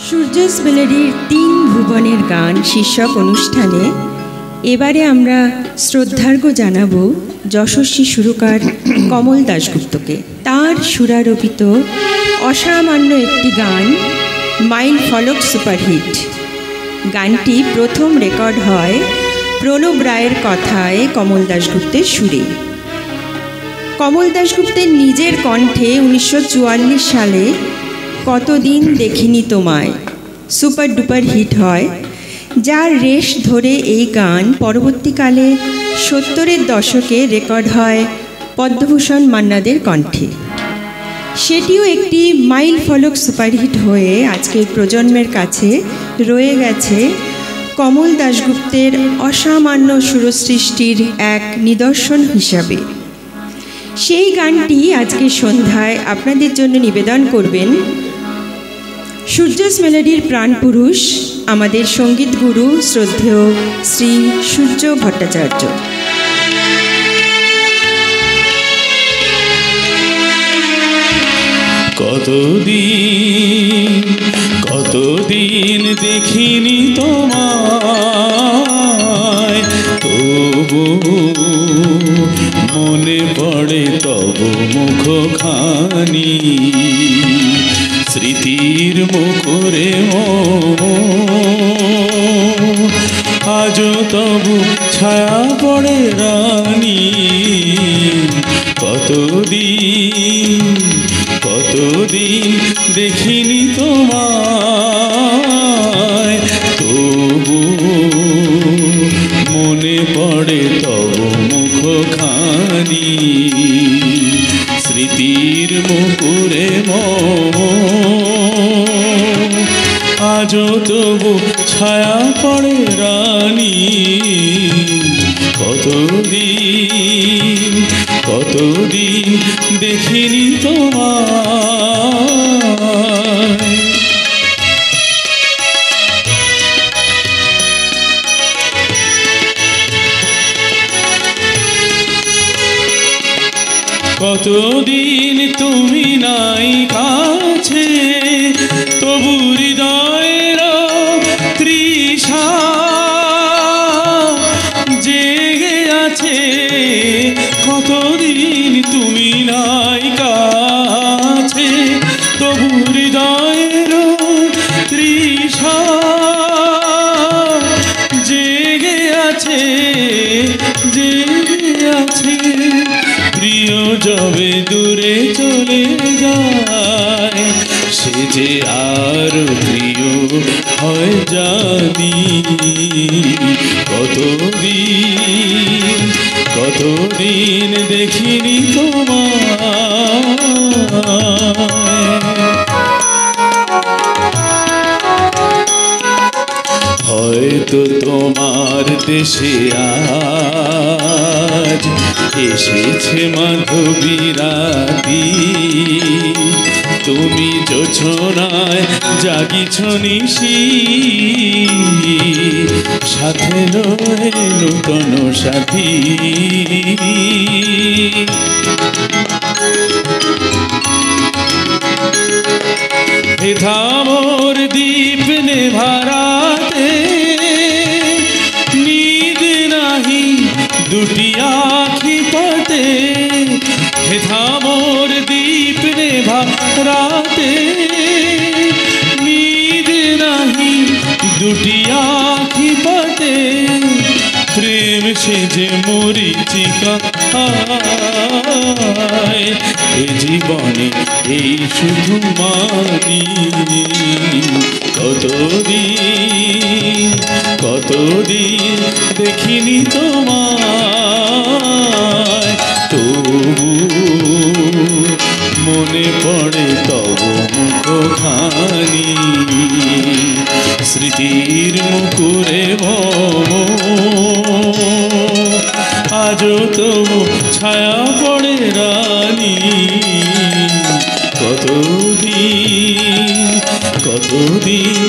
সূর্যস মেলোডির ৩ ভুবনের গান শীর্ষক অনুষ্ঠানে এবারে আমরা শ্রদ্ধার্ঘ্য জানাব যশস্বী সুরকার কমল দাশগুপ্তকে। তার সুরারোপিত অসামান্য একটি গান মাইল ফলক সুপারহিট। গানটি প্রথম রেকর্ড হয় প্রণব রায়ের কথায় কমল দাশগুপ্তের সুরে। কমল দাশগুপ্তের নিজের কণ্ঠে 1944 সালে কতদিন দেখিনি তোমায় সুপার ডুপার হিট হয়, যার রেশ ধরে এই গান পরবর্তীকালে 70-এর দশকে রেকর্ড হয় পদ্মভূষণ মান্নাদের কণ্ঠে। সেটিও একটি মাইল ফলক সুপারহিট হয়ে আজকের প্রজন্মের কাছে রয়ে গেছে কমল দাশগুপ্তের অসামান্য সুরসৃষ্টির এক নিদর্শন হিসাবে। সেই গানটি আজকে সন্ধ্যায় আপনাদের জন্য নিবেদন করবেন সূর্যস মেলোডির প্রাণপুরুষ আমাদের সঙ্গীত গুরু শ্রদ্ধেয় শ্রী সূর্য ভট্টাচার্য। কতদিন দেখিনি তোমায়, তবু মনে পড়ে তব মুখখানি, স্মৃতির মুখরে আজ তবু ছায়া পড়ে রানী। কতদিন দেখিনি তোমায়, তবু মনে পড়ে তব মুখখানি, স্মৃতির মুকুরে আজ তবু ছায়া পড়ে রানী। কতদিন দেখিনি তোমায়। কতদিন তুমি নাই কাছে, তবু হৃদয়ের তৃষা জেগে আছে। কতদিন তুমি নাই কাছে, তবু হৃদয়ের তৃষা জেগে আছে। প্রিয় যবে দূরে চলে যায়, সে যে আর প্রিয় হয় জানি। কতদিন দেখিনি তোমায়। হয়তো তোমার দেশে আজ এসেছে মাধবী রাতি, তুমি জোছনায় জাগিছ নিশি, সাথে লয়ে নূতন সাথী। হেথা মোর দীপ নেভারাতে, নিদ নাহি দুটি আখি পাতে। হেথা মোর দীপ নেভারাতে, নিদ নাহি দুটি আখি পাতে। প্রেম সে যে মরিচিকা, এ জীবনে এই শুধু মানি। কতদিন দেখিনি তোমায়, তবু মনে পড়ে তব মুখখানি, স্মৃতির মুকুরে আজ তবু ছায়া পড়ে রানী। কতদিন